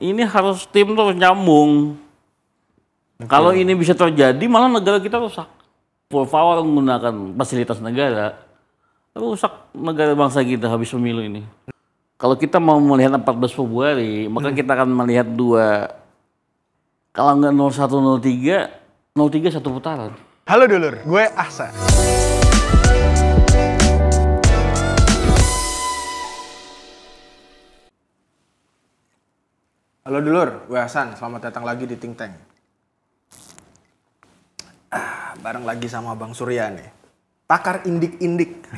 ini harus tim tuh nyambung. Kalau ini bisa terjadi, malah negara kita rusak. Full power menggunakan fasilitas negara, rusak negara bangsa kita habis pemilu ini. Kalau kita mau melihat 14 Februari, maka kita akan melihat dua, kalau nggak 01, 03 satu putaran. Halo dulur, gue Ahsan. Halo dulur, gue Hasan. Selamat datang lagi di Think Tank. Bareng lagi sama Bang Surya nih. Pakar indik-indik.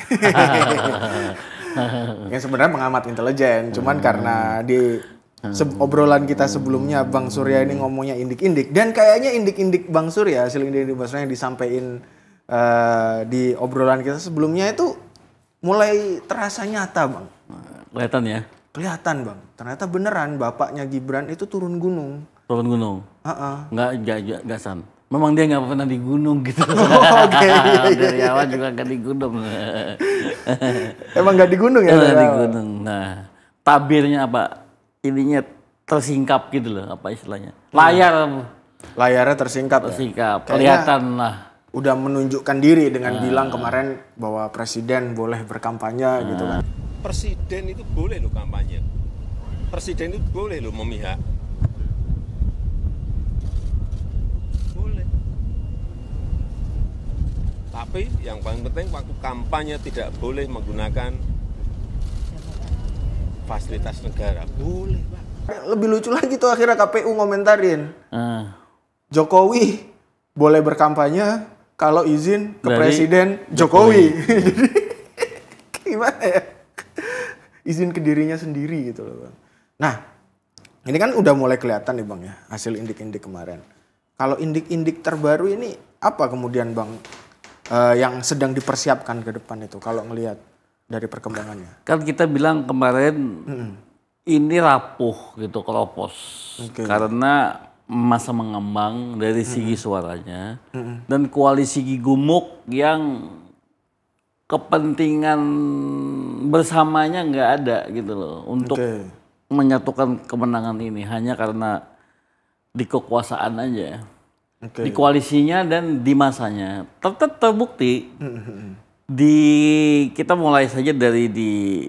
Yang sebenarnya pengamat intelijen. Cuman karena di obrolan kita sebelumnya Bang Surya ini ngomongnya indik-indik. Dan kayaknya indik-indik Bang Surya, hasil indik-indik Bang Surya yang disampaikan di obrolan kita sebelumnya itu mulai terasa nyata, Bang. Kelihatan ya? Kelihatan, Bang. Ternyata beneran bapaknya Gibran itu turun gunung. Turun gunung? Nggak San. Memang dia nggak pernah di gunung gitu. Oke. Dari awal juga nggak di gunung. Emang nggak di gunung ya? Nggak di gunung. Nah, tabirnya apa? Ininya tersingkap gitu loh, apa istilahnya? Layarnya tersingkap. Tersingkap. Ya? Kelihatan lah. Udah menunjukkan diri dengan bilang kemarin bahwa presiden boleh berkampanye gitu kan. Presiden itu boleh loh kampanye. Presiden itu boleh loh memihak. Boleh. Tapi yang paling penting waktu kampanye tidak boleh menggunakan fasilitas negara. Boleh, Pak. Lebih lucu lagi tuh akhirnya KPU ngomentarin. Jokowi boleh berkampanye kalau izin ke Presiden Jokowi. Gimana ya? Izin ke dirinya sendiri gitu loh, Bang. Nah, ini kan udah mulai kelihatan nih, Bang ya, hasil indik-indik kemarin. Kalau indik-indik terbaru ini apa kemudian, Bang, yang sedang dipersiapkan ke depan itu kalau ngelihat dari perkembangannya? Kan kita bilang kemarin ini rapuh gitu, keropos. Karena masa mengembang dari segi suaranya dan koalisi gemuk yang kepentingan bersamanya nggak ada gitu loh untuk menyatukan kemenangan ini hanya karena di kekuasaan aja, di koalisinya dan di masanya. Tetap terbukti kita mulai saja dari di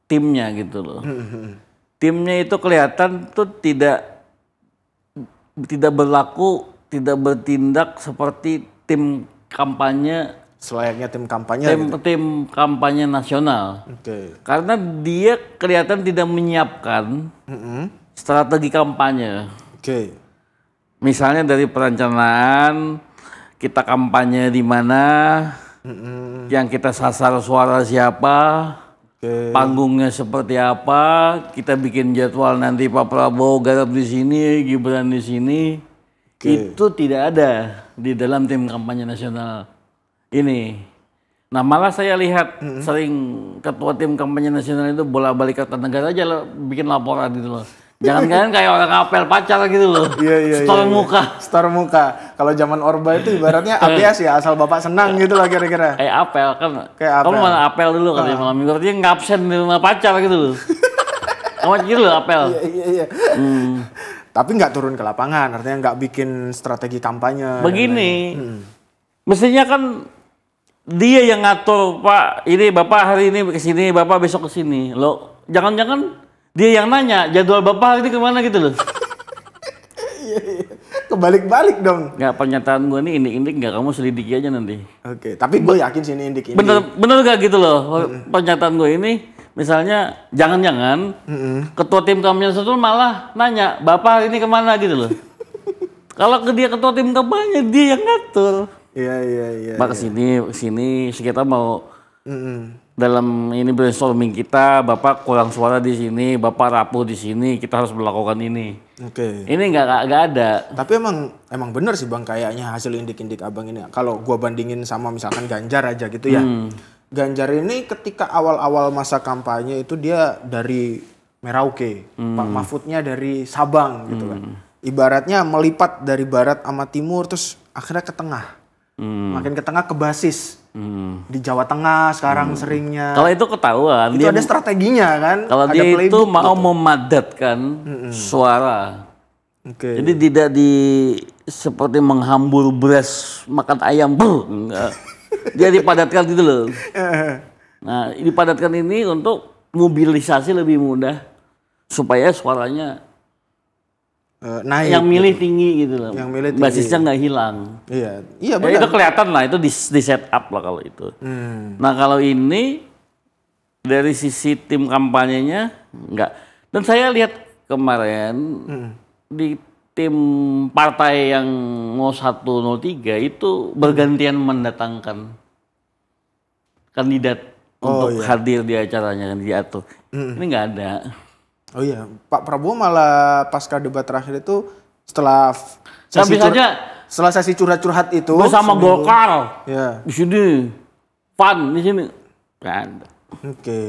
timnya gitu loh. Timnya itu kelihatan tuh tidak berlaku, tidak bertindak seperti tim kampanye. Selayaknya tim kampanye tim kampanye nasional. Karena dia kelihatan tidak menyiapkan strategi kampanye. Misalnya dari perencanaan kita kampanye di mana, yang kita sasar suara siapa, panggungnya seperti apa, kita bikin jadwal nanti Pak Prabowo garap di sini, Gibran di sini. Itu tidak ada di dalam tim kampanye nasional ini. Nah, malah saya lihat sering ketua tim kampanye nasional itu bolak-balik ke negara aja loh, bikin laporan gitu loh. Jangan-jangan kayak orang apel pacar gitu loh. Setor muka. Setor muka. Kalau zaman Orba itu ibaratnya ABS ya, asal bapak senang gitu lah kira-kira. Kayak apel kan. Kayak apel. Kamu mana apel dulu kali malam minggu, dia ngabsen di rumah pacar gitu loh. Kamu gitu loh apel. Iya. Tapi nggak turun ke lapangan, artinya nggak bikin strategi kampanye. Begini, mestinya kan dia yang ngatur, Pak, ini Bapak hari ini ke sini, Bapak besok ke sini. Loh, jangan-jangan dia yang nanya jadwal Bapak hari ini kemana gitu loh. Iya. Kebalik-balik dong. Nggak, pernyataan gue ini indik-indik nggak, kamu selidiki aja nanti. Tapi gue yakin sih ini indik-indik. Bener gak gitu loh pernyataan gue ini. Misalnya jangan-jangan ketua tim kampanye itu malah nanya Bapak hari ini kemana gitu loh. Kalau dia ketua tim kampanye, dia yang ngatur. Iya. Pak kesini, kita mau dalam ini brainstorming kita, Bapak kurang suara di sini, Bapak rapuh di sini, kita harus melakukan ini. Ini nggak ada. Tapi emang bener sih, Bang, kayaknya hasil indik-indik abang ini. Kalau gua bandingin sama misalkan Ganjar aja gitu ya. Ganjar ini ketika awal-awal masa kampanye itu dia dari Merauke, Pak Mahfudnya dari Sabang gitu kan. Ibaratnya melipat dari barat sama timur terus akhirnya ke tengah. Makin ke tengah ke basis. Di Jawa Tengah sekarang seringnya. Kalau itu ketahuan. Itu ada strateginya kan. Kalau ada dia itu playbook mau gitu. memadatkan suara. Oke. Jadi tidak seperti menghambur beras makan ayam. Enggak. Dia dipadatkan gitu loh. Nah, dipadatkan ini untuk mobilisasi lebih mudah supaya suaranya naik. yang milih tinggi gitu loh. Yang milih tinggi. Basisnya nggak hilang. Iya benar. Ya, itu kelihatan lah, itu di set up lah kalau itu. Nah kalau ini dari sisi tim kampanyenya enggak. Dan saya lihat kemarin di tim partai yang 01, 03 itu bergantian mendatangkan kandidat untuk hadir di acaranya kan diatur. Ini nggak ada. Oh iya, Pak Prabowo malah pasca debat terakhir itu setelah sesi curhat-curhat itu bersama Golkar. Ya. Di sini Pan di sini. Nggak ada. Oke.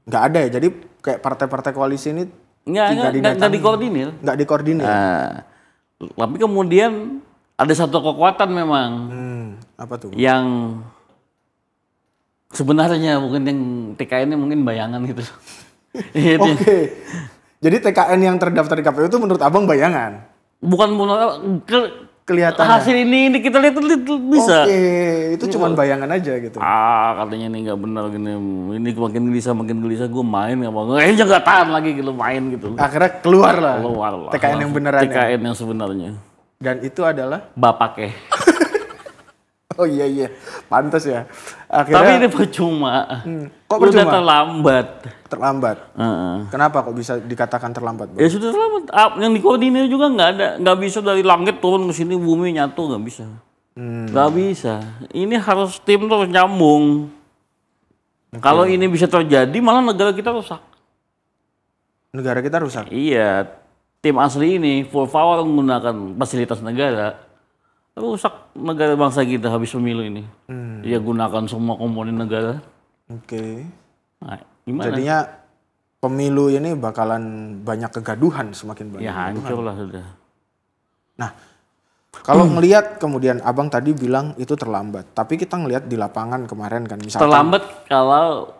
Nggak ada ya. Jadi kayak partai-partai koalisi ini nggak dikoordinir. Nggak dikoordinir. Nah, tapi kemudian ada satu kekuatan memang. Apa tuh? Yang sebenarnya mungkin yang TKN-nya mungkin bayangan gitu. Oke. Jadi TKN yang terdaftar di KPU itu menurut Abang bayangan? Bukan kelihatan. Hasil ini kita lihat bisa. Oke, itu cuma bayangan aja gitu. Katanya ini nggak benar gini. Ini makin gelisah gue main kayaknya nggak tahan lagi gitu main gitu. Akhirnya keluar lah. TKN yang beneran. TKN yang sebenarnya. Dan itu adalah bapaknya. Oh iya, pantas ya. Akhirnya, tapi ini percuma. Kok percuma? Udah terlambat. Terlambat. Kenapa kok bisa dikatakan terlambat? Bang? Ya sudah terlambat. Yang dikoordinir juga nggak ada. Nggak bisa dari langit turun ke sini bumi nyatu, nggak bisa. Nggak bisa. Ini harus tim terus nyambung. Kalau ini bisa terjadi, malah negara kita rusak. Negara kita rusak? Iya. Tim asli ini full power menggunakan fasilitas negara. Rusak negara bangsa kita habis pemilu ini. Ya gunakan semua komponen negara. Oke. Nah, gimana? Jadinya pemilu ini bakalan banyak kegaduhan, semakin banyak. Ya hancur lah sudah. Nah, kalau ngelihat kemudian Abang tadi bilang itu terlambat. Tapi kita ngelihat di lapangan kemarin kan misalkan. Terlambat kalau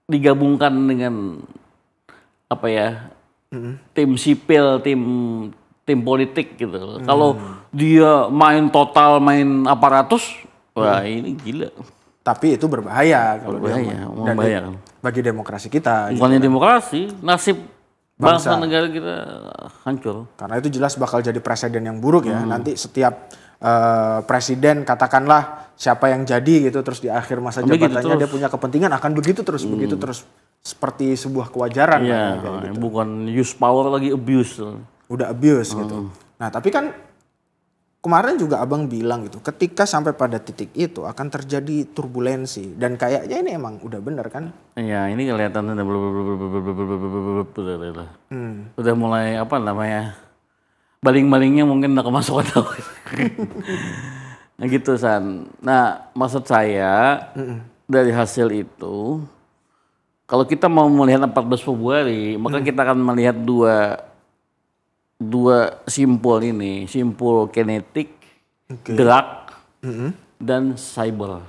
digabungkan dengan apa ya, tim sipil, tim politik gitu. Kalau dia main total, main aparatus, wah ini gila. Tapi itu berbahaya kalau membahayakan bagi demokrasi kita. Bukannya gitu, demokrasi, nasib bangsa negara kita hancur. Karena itu jelas bakal jadi presiden yang buruk ya. Nanti setiap presiden katakanlah siapa yang jadi gitu, terus di akhir masa jabatannya dia punya kepentingan akan begitu terus seperti sebuah kewajaran. Ya, gitu. Bukan use power lagi abuse. Udah abuse gitu. Nah tapi kan kemarin juga Abang bilang gitu, ketika sampai pada titik itu akan terjadi turbulensi dan kayaknya ini emang udah bener kan? Iya, ini kelihatan udah mulai apa namanya, baling-balingnya mungkin udah kemasukan. Nah gitu San. Nah maksud saya dari hasil itu, kalau kita mau melihat 14 Februari, maka kita akan melihat dua simpul ini, simpul kinetik, gerak, dan cyber.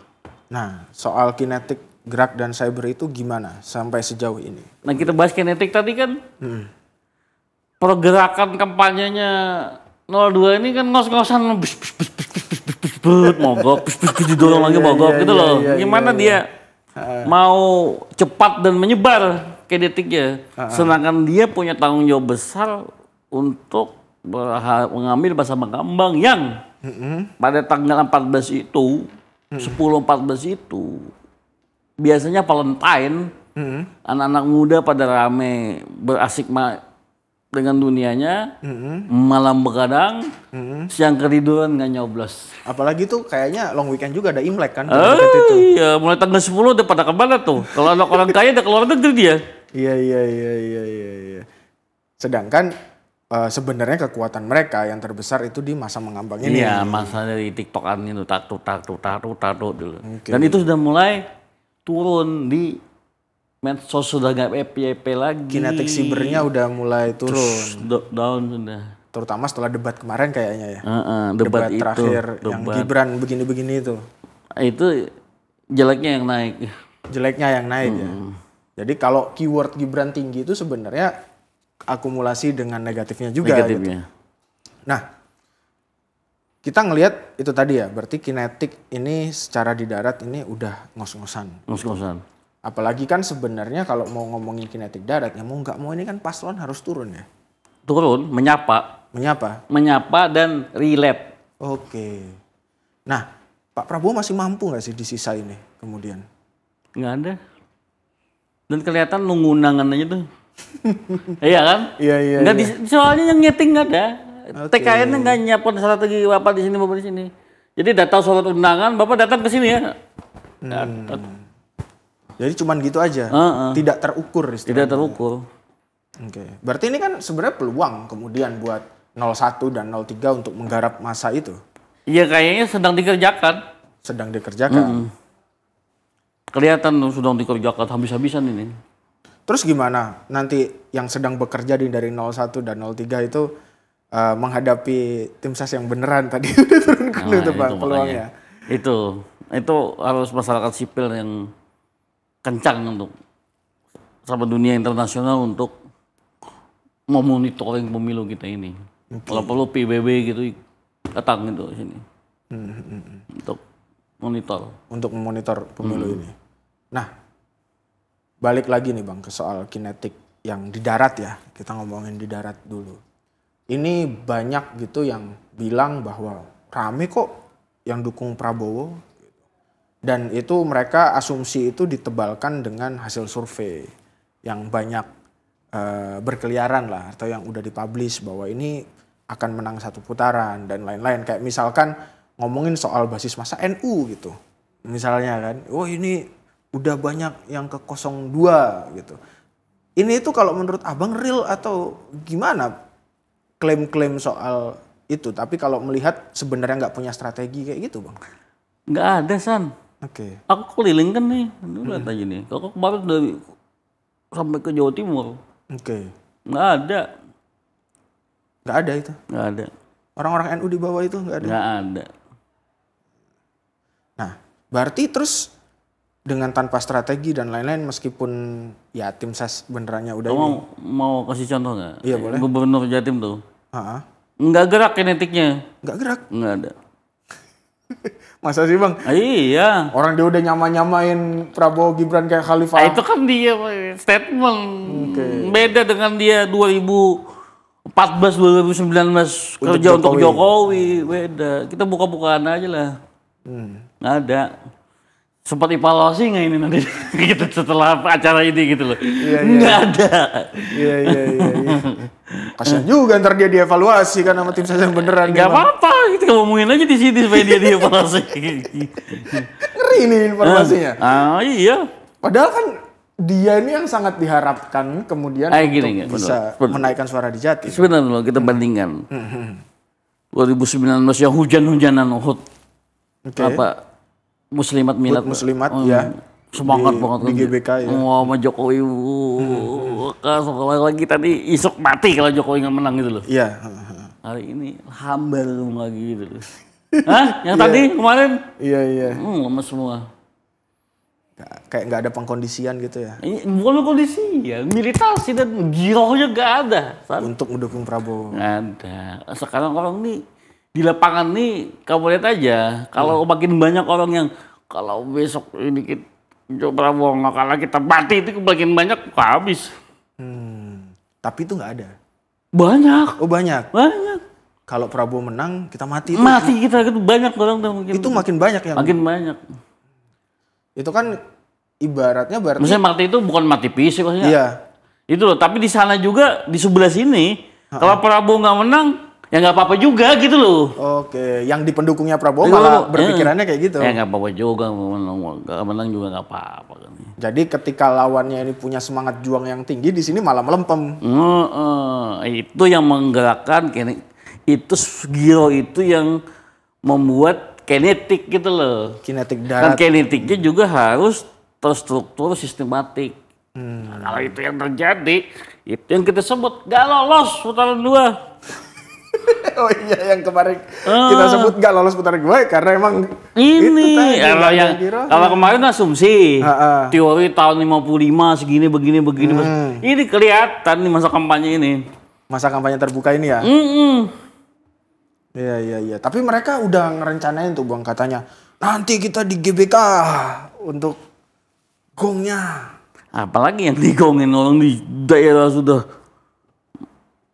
Nah, soal kinetik, gerak, dan cyber itu gimana sampai sejauh ini? Nah, kita bahas kinetik tadi kan, pergerakan kampanyenya 02 ini kan ngos-ngosan, mogok, didorong lagi mogok gitu loh. Gimana dia mau cepat dan menyebar kinetiknya, sedangkan dia punya tanggung jawab besar untuk mengambil bersama Gambang yang pada tanggal 14 itu, 10-14 itu, biasanya Valentine, anak-anak muda pada rame berasik dengan dunianya, malam begadang, siang ketiduran nggak nyoblos. Apalagi tuh kayaknya long weekend juga ada Imlek kan? Iya, mulai tanggal 10 udah pada kemana tuh? Kalau anak orang kaya udah keluar negeri dia. Iya. Sedangkan sebenarnya kekuatan mereka yang terbesar itu di masa mengambang ini. Iya, masa dari TikTokan itu tato dulu. Dan itu sudah mulai turun di medsos, sudah nggak FYP lagi. Kinetik sibernya udah mulai turun. Down sudah. Terutama setelah debat kemarin kayaknya ya. Debat itu, terakhir yang Gibran begini-begini itu. Itu jeleknya yang naik. Jeleknya yang naik ya. Jadi kalau keyword Gibran tinggi itu sebenarnya akumulasi dengan negatifnya juga. Negatifnya. Gitu. Nah, kita ngelihat itu tadi ya, berarti kinetik ini secara di darat ini udah ngos-ngosan. Ngos-ngosan. Apalagi kan sebenarnya kalau mau ngomongin kinetik darat, ya mau nggak mau ini kan paslon harus turun ya. Turun, menyapa. Menyapa dan relate. Oke. Nah, Pak Prabowo masih mampu nggak sih di sisa ini kemudian? Nggak ada. Dan kelihatan nunggu undangan aja tuh. Iya kan? Iya. Soalnya yang nyeting nggak ada. Okay. TKN-nya nggak nyiapkan strategi Bapak di sini, Bapak di sini. Jadi datang surat undangan, Bapak datang ke sini ya. Jadi cuman gitu aja. Tidak terukur istilahnya. Tidak terukur. Oke. Berarti ini kan sebenarnya peluang kemudian buat 01 dan 03 untuk menggarap masa itu. Iya, kayaknya sedang dikerjakan. Sedang dikerjakan. Kelihatan sedang dikerjakan habis-habisan ini. Terus gimana nanti yang sedang bekerja dari 01 dan 03 itu menghadapi tim ses yang beneran tadi udah turunkan itu Pak peluangnya. Itu harus masyarakat sipil yang kencang untuk sama dunia internasional untuk memonitoring pemilu kita ini. Kalau perlu PBB gitu datang gitu sini. Untuk monitor. Untuk memonitor pemilu ini. Nah, balik lagi nih Bang ke soal kinetik yang di darat ya. Kita ngomongin di darat dulu. Ini banyak gitu yang bilang bahwa rame kok yang dukung Prabowo. Dan itu mereka asumsi itu ditebalkan dengan hasil survei yang banyak berkeliaran lah. Atau yang udah dipublish bahwa ini akan menang satu putaran dan lain-lain. Kayak misalkan ngomongin soal basis massa NU gitu. Misalnya kan, ini udah banyak yang ke 02 gitu. Ini itu kalau menurut Abang real atau gimana klaim-klaim soal itu? Tapi kalau melihat sebenarnya nggak punya strategi kayak gitu Bang? Nggak ada San. Oke. Aku keliling kan nih, lihat aja nih. Kalau kemarin dari sampai ke Jawa Timur. Oke. Nggak ada. Nggak ada itu? Nggak ada. Orang-orang NU di bawah itu nggak ada? Nggak ada. Nah, berarti terus dengan tanpa strategi dan lain-lain meskipun ya tim ses benerannya udah ini. Mau kasih contoh nggak? Iya boleh. Gubernur Jatim tuh. Nggak gerak kinetiknya. Nggak gerak? Nggak ada. Masa sih Bang? Iya. Orang dia udah nyamain Prabowo Gibran kayak Khalifah. Itu kan dia statement. Beda dengan dia 2014, 2019 kerja untuk Jokowi. Beda. Kita buka-bukaan aja lah. Nggak ada. Sempat evaluasi nggak ini nanti gitu setelah acara ini gitu loh. Nggak ada. Iya. Kasian juga ntar dia dievaluasi kan sama tim ses yang beneran. Nggak apa-apa, kita ngomongin aja di sini supaya dia dievaluasi. Ngeri nih informasinya. Iya. Padahal kan dia ini yang sangat diharapkan kemudian untuk bisa menaikkan suara di Jatim. Sebenarnya loh kita bandingkan. 2019 yang hujan-hujanan Uhud. Apa? Muslimat milad. Ya. Semangat banget di GBK ya. Sama Jokowi. Lagi tadi isuk mati kalau Jokowi nggak menang gitu loh. Iya. Hari ini hambar lagi gitu loh. Hah? Yang tadi kemarin? Iya. Lemes semua. Kayak nggak ada pengkondisian gitu ya? Bukan kondisi ya, militasi dan girohnya nggak ada. Untuk mendukung Prabowo. Nggak ada. Sekarang orang nih di lapangan nih kamu lihat aja, kalau makin banyak orang yang kalau besok ini Prabowo nggak kalah kita mati itu makin banyak habis. Tapi itu nggak ada. Banyak. Oh banyak. Banyak. Kalau Prabowo menang kita mati. Mati kita itu banyak orang mungkin. Itu makin banyak yang. Makin banyak. Itu kan ibaratnya berarti. Maksudnya mati itu bukan mati fisik maksudnya. Iya. Itu loh. Tapi di sana juga di sebelah sini kalau Prabowo nggak menang. Ya nggak apa-apa juga gitu loh. Oke, yang di pendukungnya Prabowo malah berpikirannya kayak gitu. Ya nggak apa-apa juga, menang juga nggak apa-apa. Jadi ketika lawannya ini punya semangat juang yang tinggi, di sini malah melempem. Itu yang menggerakkan, itu giro itu yang membuat kinetik gitu loh. Kinetik darat. Kan kinetiknya juga harus terstruktur sistematik. Nah, kalau itu yang terjadi, itu yang kita sebut nggak lolos putaran 2. Oh iya, yang kemarin kita sebut nggak lolos putaran kedua karena emang ini kalau kemarin asumsi teori tahun 55 segini begini. Ini kelihatan nih masa kampanye ini. Masa kampanye terbuka ini ya. Iya. Tapi mereka udah ngerencanain tuh Bang, katanya nanti kita di GBK untuk gongnya. Apalagi yang digongin orang di daerah sudah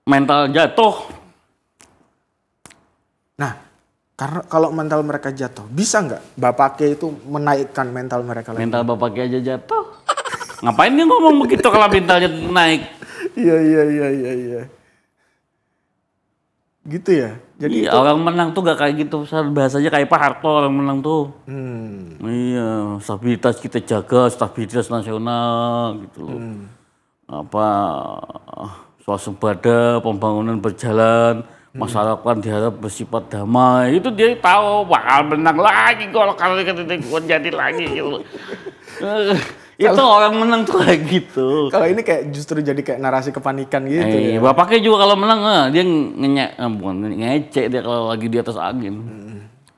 mental jatuh. Nah, karena kalau mental mereka jatuh, bisa nggak Bapak K itu menaikkan mental mereka lagi? Mental Bapak K aja jatuh. Ngapain dia ngomong begitu kalau mentalnya naik? Iya. Gitu ya. Jadi iya, orang menang tuh gak kayak gitu. Bahasanya kayak Pak Harto orang menang tuh. Iya, stabilitas kita jaga, stabilitas nasional gitu loh. Swasembada, pembangunan berjalan, masyarakat diharap bersifat damai. Itu dia tahu bakal menang lagi kalau jadi lagi gitu. Itu orang menang tuh kayak gitu. Kalau ini kayak justru jadi kayak narasi kepanikan gitu ya. Bapaknya juga kalau menang dia ngecek dia kalau lagi di atas angin.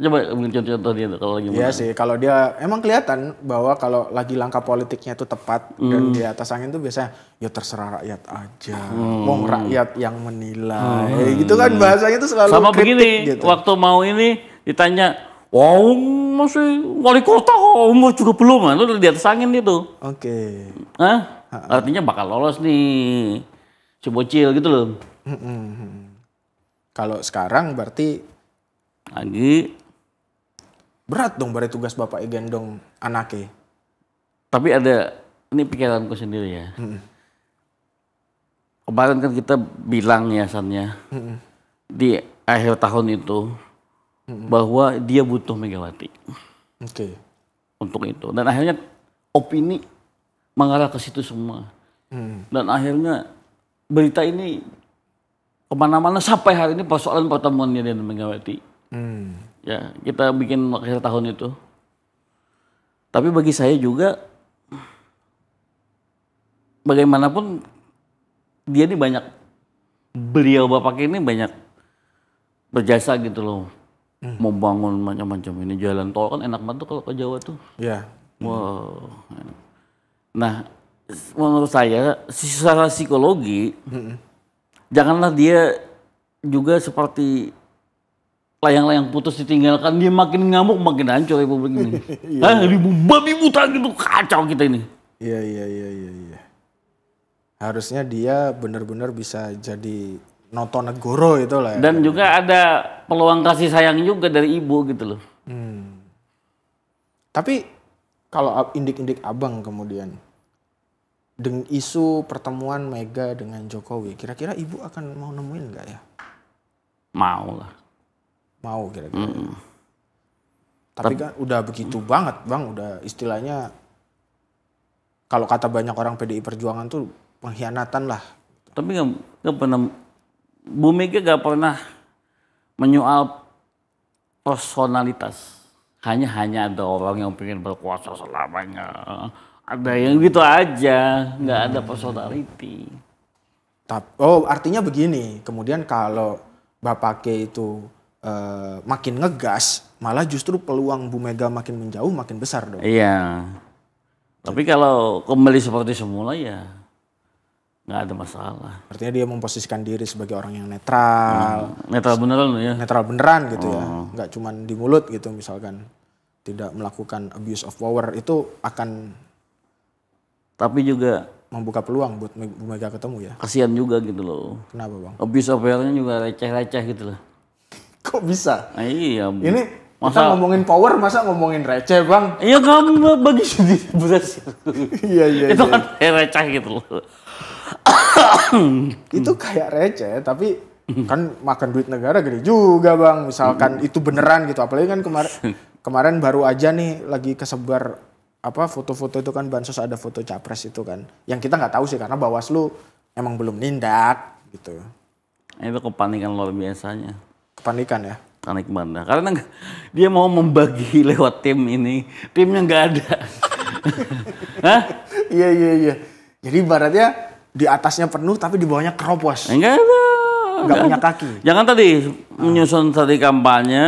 Coba contoh dia kalau lagi menang. Iya sih, kalau dia emang kelihatan bahwa kalau lagi langkah politiknya itu tepat dan di atas angin tuh biasanya ya terserah rakyat aja. Wong rakyat yang menilai. Gitu kan bahasanya tuh selalu sama kritik begini, gitu. Waktu mau ini ditanya, wow, masih wali kota kok, umur juga belum, itu di atas angin itu. Oke. Artinya bakal lolos nih, si bocil gitu loh. Kalau sekarang berarti lagi berat dong berarti tugas Bapak gendong anaknya. Tapi ada, ini pikiranku sendiri ya. Kemarin kan kita bilang ya Sannya, di akhir tahun itu, bahwa dia butuh Megawati. Oke. Untuk itu. Dan akhirnya opini mengarah ke situ semua. Dan akhirnya berita ini kemana-mana sampai hari ini persoalan pertemuannya dengan Megawati. Ya, kita bikin akhir tahun itu. Tapi bagi saya juga, bagaimanapun dia ini banyak, beliau Bapak ini banyak berjasa gitu loh. Membangun macam-macam ini jalan tol kan enak banget tuh kalau ke Jawa tuh. Iya. Wow. Nah, menurut saya secara psikologi, janganlah dia juga seperti layang-layang putus ditinggalkan, dia makin ngamuk makin hancur Republik ini. Babi buta gitu, kacau kita ini. Iya. Harusnya dia benar-benar bisa jadi Notonegoro itu lah. Dan juga ada peluang kasih sayang juga dari ibu gitu loh. Tapi kalau indik-indik abang kemudian dengan isu pertemuan Mega dengan Jokowi, kira-kira ibu akan mau nemuin nggak ya? Mau lah. Mau kira-kira. Tapi kan udah begitu banget Bang, udah istilahnya kalau kata banyak orang PDI Perjuangan tuh pengkhianatan lah. Tapi nggak pernah, Bu Mega nggak pernah menyoal personalitas. Hanya ada orang yang pengen berkuasa selamanya. Ada yang gitu aja, nggak ada personality. Oh, artinya begini. Kemudian kalau Bapak K itu makin ngegas, malah justru peluang Bu Mega makin menjauh makin besar dong. Iya. Tapi kalau kembali seperti semula ya nggak ada masalah. Artinya dia memposisikan diri sebagai orang yang netral. Netral beneran ya? Netral beneran gitu ya. Nggak cuman di mulut gitu misalkan. Tidak melakukan abuse of power itu akan. Tapi juga membuka peluang buat Bu Mega ketemu ya. Kasihan juga gitu loh. Kenapa Bang? Abuse of power-nya juga receh-receh gitu loh. Kok bisa? Iya. Ini kita ngomongin power, masa ngomongin receh Bang? Iya kamu bagi sendiri berhasil. Iya. Itu kan receh gitu loh. Itu kayak receh, tapi kan makan duit negara gede juga Bang. Misalkan itu beneran gitu. Apalagi kan kemarin baru aja nih lagi kesebar foto-foto itu kan bansos ada foto capres itu kan. Yang kita nggak tahu sih karena Bawaslu emang belum nindak gitu. Itu kepanikan luar biasanya. Kepanikan ya? Panik banget. Karena dia mau membagi lewat tim ini, timnya nggak ada. Hah? Iya. Jadi ibaratnya di atasnya penuh tapi di bawahnya keropos. Enggak ada. nggak punya kaki. Jangan tadi menyusun strategi kampanye,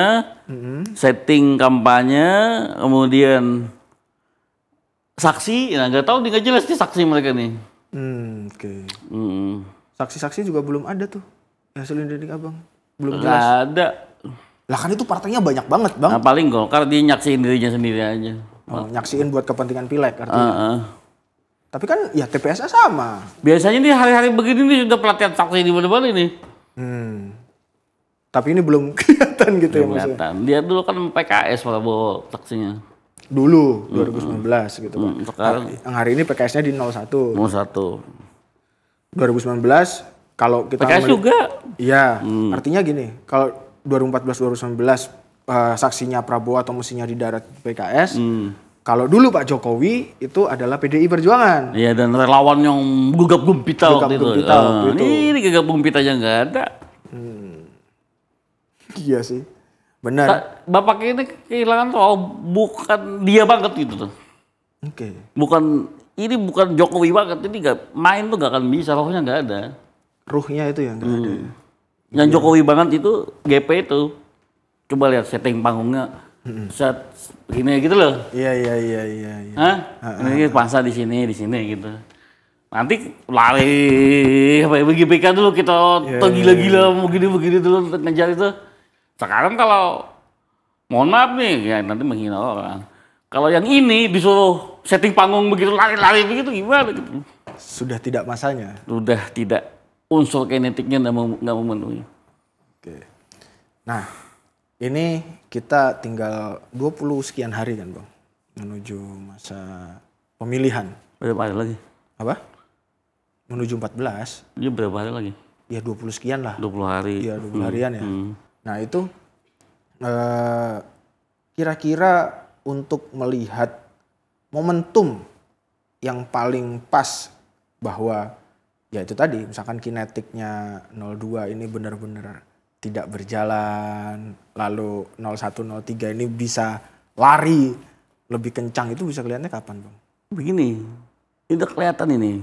setting kampanye, kemudian saksi, nah nggak tahu nggak jelas nih saksi mereka nih. Oke. Saksi-saksi juga belum ada tuh hasil indik abang, belum jelas. Nggak ada. Lah kan itu partainya banyak banget bang. Nah, paling Golkar dia nyaksiin dirinya sendiri aja. Nyaksiin buat kepentingan pileg artinya. Tapi kan ya TPS-nya sama. Biasanya nih hari-hari begini nih sudah pelatihan saksi di mana-mana ini. Tapi ini belum kelihatan gitu ya maksudnya. Dia dulu kan PKS Prabowo saksinya. Dulu 2019 gitu Bang. Sekarang yang hari ini PKS-nya di 01. 01. 2019 kalau kita PKS juga. Iya, artinya gini, kalau 2014 2019 saksinya Prabowo atau mestinya di darat PKS. Kalau dulu Pak Jokowi itu adalah PDI Perjuangan. Iya, dan relawan yang gugap gumpita waktu itu. Ini gugap gumpita aja nggak ada. Iya sih, benar. Bapak ini kehilangan bukan dia banget gitu tuh. Oke. Ini bukan Jokowi banget. Ini main tuh nggak akan bisa, rohnya nggak ada. Ruhnya itu yang nggak ada. Yang Jokowi banget itu GP itu. Coba lihat setting panggungnya. Set begini gitu loh. Iya. Hah? Ini pansa di sini gitu. Nanti lari apa BGPK dulu kita gila-gila mau begini dulu ngejar itu. Sekarang kalau mohon maaf nih ya nanti menghina orang. Kalau yang ini disuruh setting panggung begitu lari-lari begitu gimana gitu. Sudah tidak masanya. Sudah tidak, unsur kinetiknya nggak memenuhi. Oke. Nah, ini kita tinggal 20 sekian hari kan Bang, menuju masa pemilihan. Berapa hari lagi? Apa? Menuju 14. Dia berapa hari lagi? Ya 20 sekian lah. 20 hari. Iya 20 harian ya. Nah itu kira-kira untuk melihat momentum yang paling pas bahwa ya itu tadi misalkan kinetiknya 02 ini benar-benar tidak berjalan, lalu 01, 03 ini bisa lari lebih kencang, itu bisa kelihatannya kapan Bang? Begini, ini udah kelihatan ini.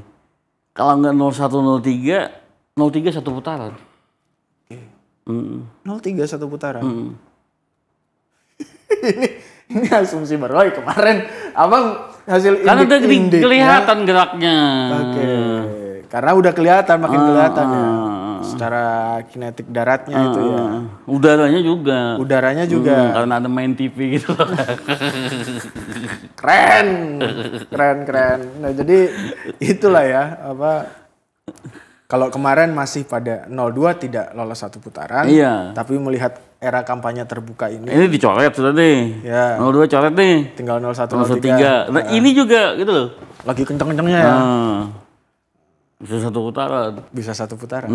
Kalau nggak 01, 03, 03 satu putaran. Oke. 03 satu putaran. ini asumsi baru kemarin Abang hasil karena udah kelihatan geraknya. Oke. Karena udah kelihatan, makin kelihatan ya. Secara kinetik daratnya itu ya. Udaranya juga. Karena ada main TV gitu. Keren. Nah jadi itulah ya kalau kemarin masih pada 02 tidak lolos satu putaran. Iya. Tapi melihat era kampanye terbuka ini. Ini dicoret sudah nih. Ya. 02 coret nih. Tinggal 01, 03. Nah ini juga gitu loh. Lagi kenceng-kencengnya ya. Bisa satu putaran. Bisa satu putaran.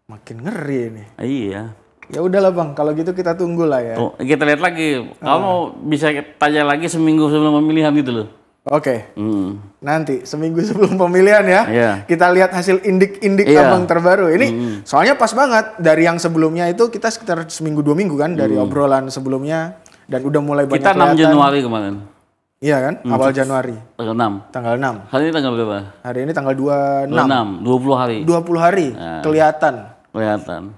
Makin ngeri nih. Iya. Ya udahlah Bang, kalau gitu kita tunggu lah ya. Kita lihat lagi. Kamu bisa tanya lagi seminggu sebelum pemilihan gitu loh. Oke. Nanti seminggu sebelum pemilihan ya. Yeah. Kita lihat hasil indik-indik Abang terbaru. Ini soalnya pas banget dari yang sebelumnya itu kita sekitar seminggu 2 minggu kan dari obrolan sebelumnya dan udah mulai banyak kita 6 Januari kemarin. Iya kan? Awal Januari. Tanggal 6. Tanggal 6. Hari ini tanggal berapa? Hari ini tanggal 26. 20 hari. 20 hari. Nah, kelihatan.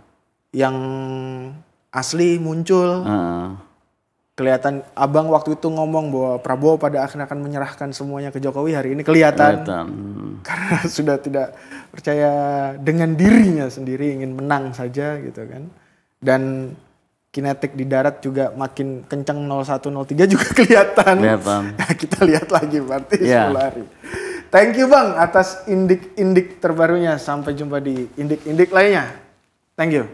Yang asli muncul. Kelihatan Abang waktu itu ngomong bahwa Prabowo pada akhirnya akan menyerahkan semuanya ke Jokowi, hari ini kelihatan. Karena sudah tidak percaya dengan dirinya sendiri, ingin menang saja gitu kan. Dan kinetik di darat juga makin kencang 01, 03 juga kelihatan. Nah, kita lihat lagi berarti 10 hari. Thank you Bang atas indik-indik terbarunya. Sampai jumpa di indik-indik lainnya. Thank you.